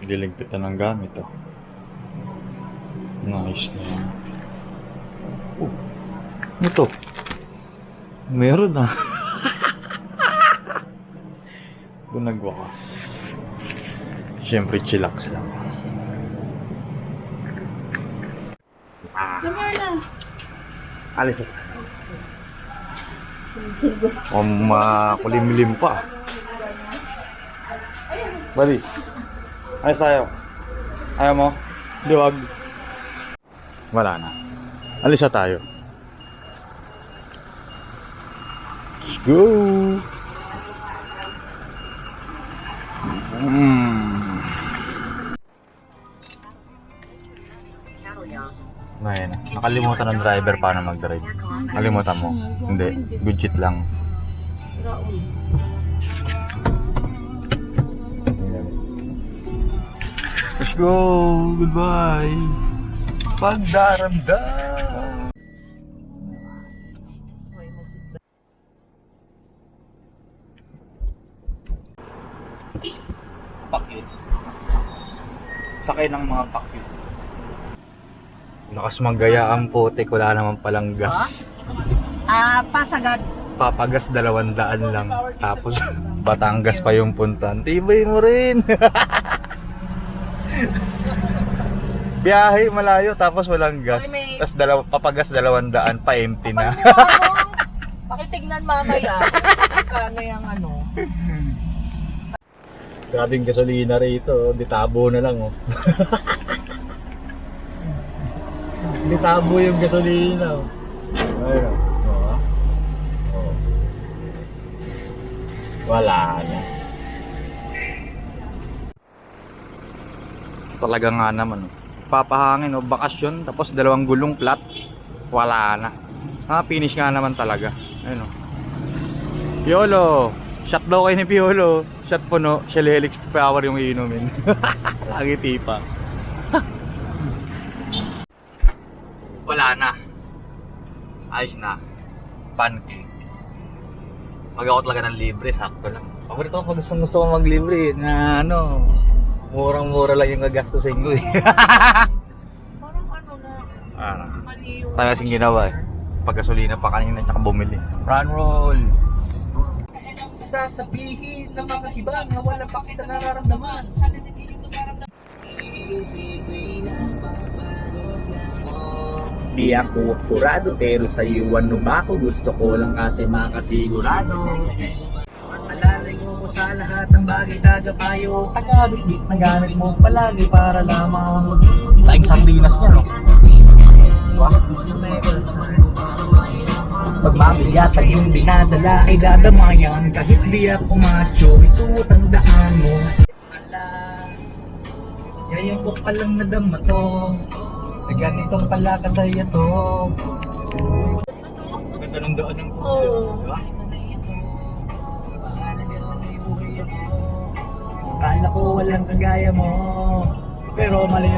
Diligpitan ng gamit oh. Nice na yan. Ito. Meron na. Doon nagwakas. Siyempre chillax lang. Come here na. Alis ako. Makulimlim pa. Bali. Ayos tayo. Ayaw mo? Duwag. Wala na. Alis na tayo. Let's go. Ngayon, nakalimutan ng driver paano mag-drive. Nakalimutan mo? Hindi. Good shit lang. Let's go! Goodbye! Pagdaramdam! Pakit. Sakay ng mga pakit. Lakas maggaya ang putik, wala naman palang gas. Pasagad. Papagas 200 lang. Tapos Batangas pa yung puntan. Tibay mo rin. Biyahe malayo tapos walang gas. Tapos papagas 200 pa empty na. Pakitignan mamaya. Kano yung ano. Grabing gasolina rito, ditabo na lang oh. Ditabo yung gasolina oh. Ayun oh. Oh. Wala na. Talaga nga naman oh. Papahangin oh, bakasyon tapos 2 gulong flat. Wala na. Finish nga naman talaga. Ayun oh. Piolo, shot daw kayo ni Piolo. Shot puno, Shell Helix power yung iinumin. Lagi tipa. Wala na. Ayos na. Pancake. Mag-ako talaga ng libre, sakto lang. Paborito ko pag gusto ko mag-libre na ano, murang-mura lang yung gagastusin ko eh. Parang ano na. Mali yung... Tayo kasing ginawa eh. Paggasolina pa kanina tsaka bumili. Run roll! Sasabihin ng mga iba na wala pa sa nararamdaman. Sana natiling na maramdaman. Di ako kurado pero sa iwan ba ako gusto ko lang kasi makasigurado. Alalay mo sa lahat ng bagay tagapayo. Pagkabit na gamit mo palagi para lamang laing sardinas niya no? Wah, pagmabigat at yung dinadala ay dadamayan. Kahit di ako macho, ito tandaan mo. Ngayon ko palang nadama to, na ganitong pala kasaya to. Maganda ng doon yung Oo. Kala ko walang kagaya mo, pero mali.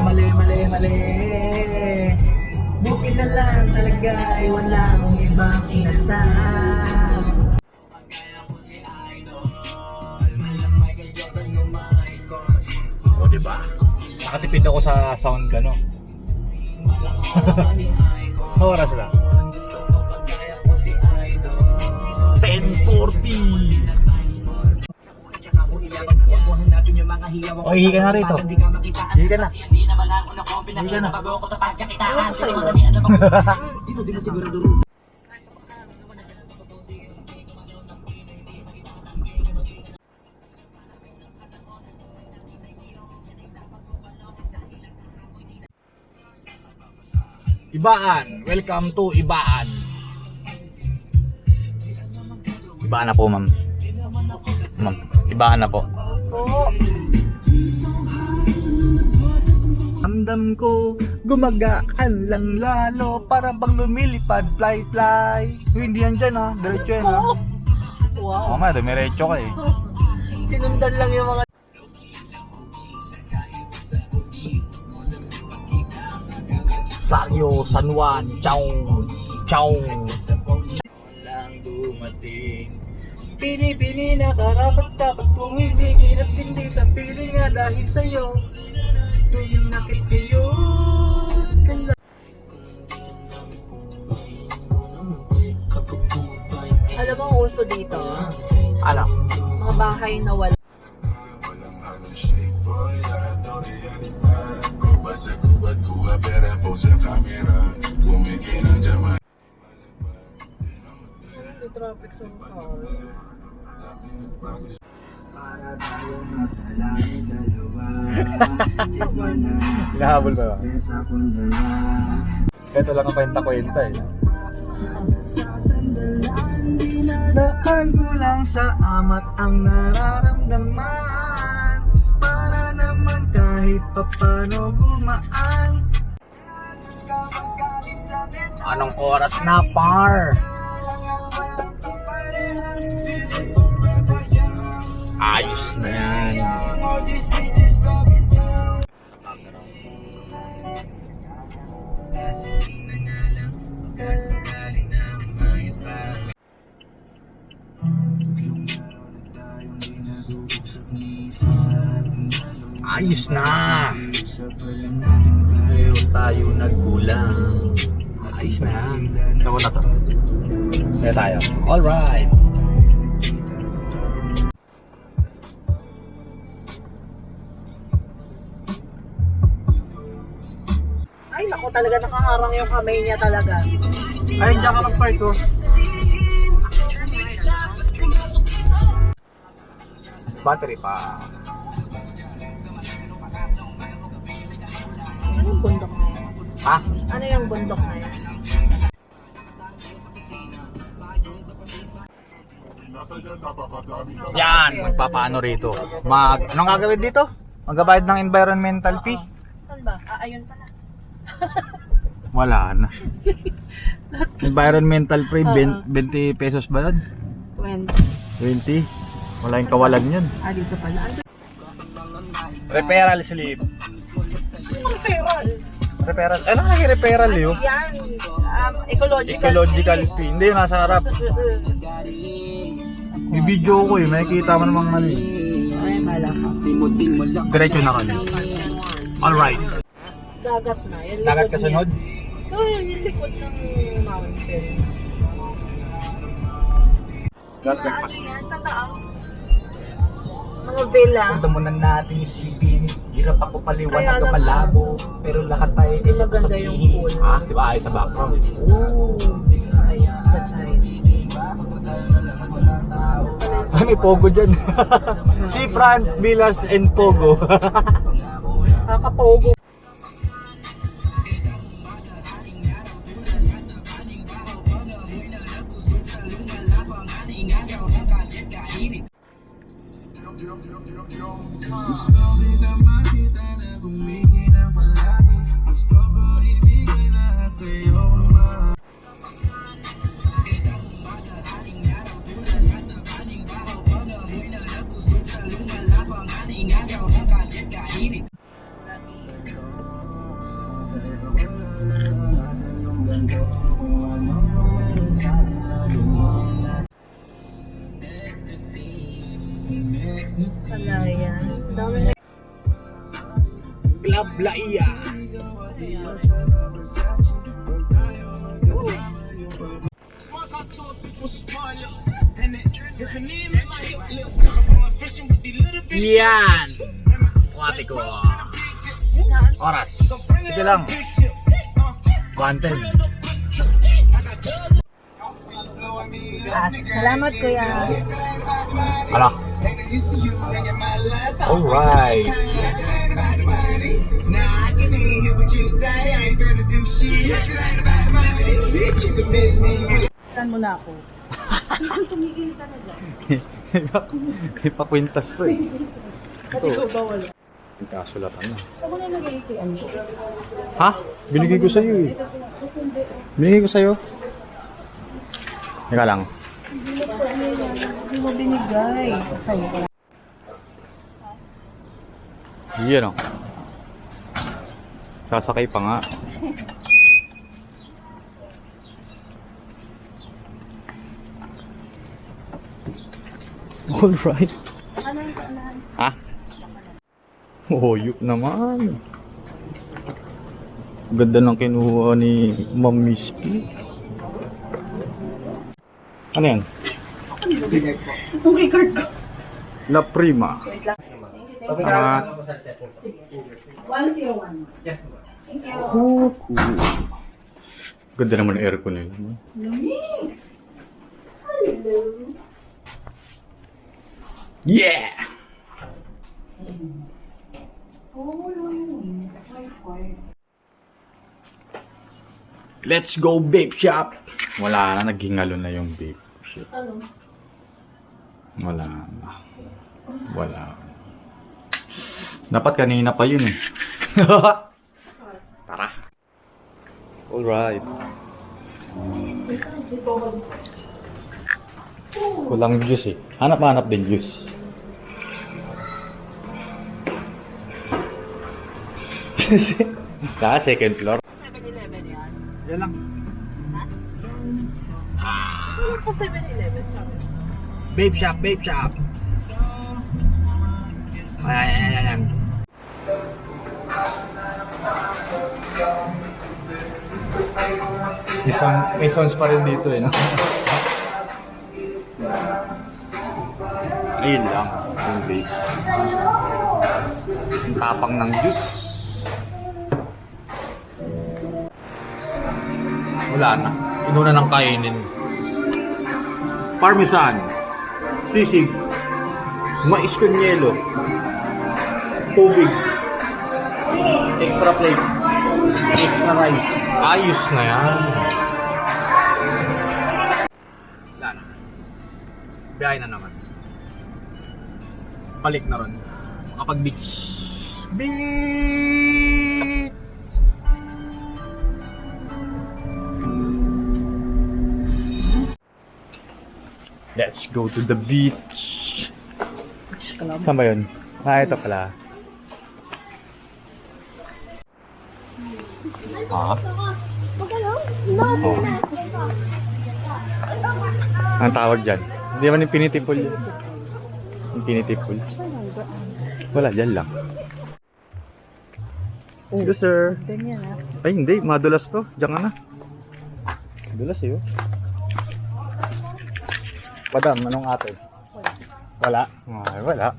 Bukid na lang talaga ay wala akong ibang inasal. O diba? Nakatipid ako sa sound ka no? Oras lang 10:40. O, hihi ka na rito. Hihi ka na. Hihi ka na. Ibaan, welcome to Ibaan. Ibaan na po ma'am. Ma'am, Ibaan na po. Oo. Ramdam ko gumagaan lang lalo, para bang lumilipad fly. Hindi yan dyan ha, diretso yan ha. Wow. Oo nga, dumiretso ka eh. Sinundan lang yung mga... Salyo, San Juan, Chow. Lang dumating. Pini na karapat dapat kung hindi hirap hindi sa piling at dahil sa'yo. Sa'yo nakikiyot. Alam mo, ang uso dito, Ano? mga bahay na wala. May traffic sa mukha. Para tayo nasa langit dalawa. Hinahabol ba ba? Sa kundala. Ito lang ang kwenta-kwenta eh. Daan ko lang sa amat ang nararamdaman. Para naman kahit papano gumaan. Anong oras na, par? Ayos na yan. Ayos na. Pero tayo nagkulang. Ayos na. Saan na to? Kaya tayo. Alright. Ay, naku, talaga nakaharang yung kamay niya talaga. Ay, diyan ka mag-park ko. Battery pa. Ano yung bundok na yan? Ha? Ano yung bundok na yan? Yan. Magpapaano rito? Anong gagawin dito? Magbabayad ng environmental fee? Saan ba? Ah, ayun pala. Wala na. Environmental fee, Oo. 20 pesos ba yun? 20. 20? Wala yung kawalan yun. Ah, dito pala. Ano Referral slip. yung referral? Referral? Ano naging referral yun? Yan. Ecological. Ecological fee. Hindi, nasa harap. Bibidyo ko eh. Makikita mo namang mali. Ay, malaka. Diretso na kami. Alright. Dagat na. Yung likod Dagat kasunod? niya. Oo, yung likod ng mountain. Dagat Ano kasunod. yan? Tataang. Mga villa. Punta muna natin isipin. Hirap ako paliwanag Kaya ka lang, malabo. Pero lahat tayo Hindi maganda yung pool. Ah, di ba? Ayos sa background. Ooh. That's nice. Ay, may Pogo dyan. Seafront, Villas, and Pogo. Kakapogo. Palayan. Dami na. Club Laia. Yan. Wati ko. Oras. Sige lang. Wanted. Salamat, kuya. Ano? Alright. Saan mo na ako? Tumigil talaga. May pakwintas po eh. Pati ko ba wala? May kasulatan na. Saan mo na nag-ATM ko? Ha? Binigay ko sa'yo eh. Binigay ko sa'yo. Teka lang. Hindi mo binigay. Sa'yo ko lang. Yan o. Sasakay pa nga. Alright. Ano yung kaanahan? Ha? Hoyop naman. Ganda ng kinuha ni Ma'am Misty. Ano yan? Itong record ko. La Prima. Ah, 101. Yes. Thank you. Kuku. Ganda naman ng aircon nila. Lumi. Hello. Yeah! Oh, Lumi. Wi-Fi. Let's go vape shop! Wala na, naghingalo na yung vape shop. Ano? Wala na. Wala. Dapat kanina pa yun eh. Tara. Alright. Kulang juice eh. Hanap-hanap din juice. Kaya second floor. 7-Eleven yan. Yan lang. Sa 7-Eleven, sabi. Vape shop, vape shop. Ayan. May songs pa rin dito eh, no? Ayun lang, yung vape. Ang tapang ng juice. Wala na. Inuna ng kainin. Parmesan, sisig, mais con yelo, tubig, extra plate, extra rice. Ayos na yan. Wala na. Biyahe na naman. Balik na ron. Makapag-beach. Beach! Let's go to the beach. Saan ba yun? Ah, ito pala. Ah? Oh. Ang tawag dyan? Hindi naman infinity pool yun. Infinity pool. Wala, dyan lang. Hello, sir. Ganyan ha. Ay, hindi. Madulas to. Diyan ka na. Madulas eh, oh. Madam, anong ate? Wala. Ay, wala.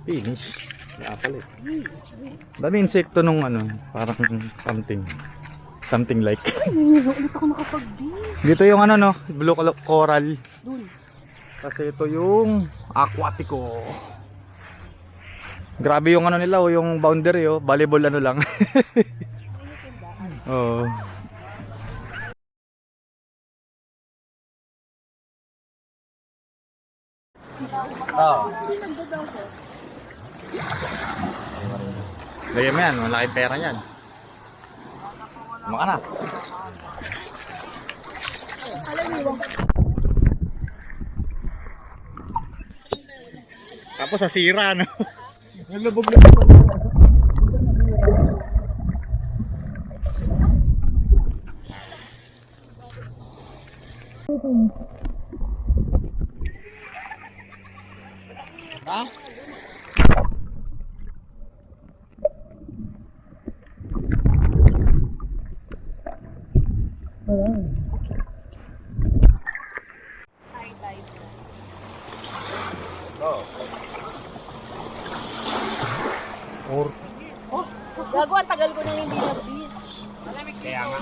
Finish. Wala pala eh. Dami insekto nung ano, parang something like. Ay, ulit ako nakapag-beach. Dito yung ano no, blue coral. Dun. Kasi ito yung aquatico. Grabe yung ano nila, oh, yung boundary oh, volleyball ano lang. Oh. Oh. Lagyan mo yan, malaking pera yan. Maka na. Tapos sasira, no? Nalubog-lubog. Ha? Oh, gago, ang tagal ko na hindi nag-beach. Kaya nga.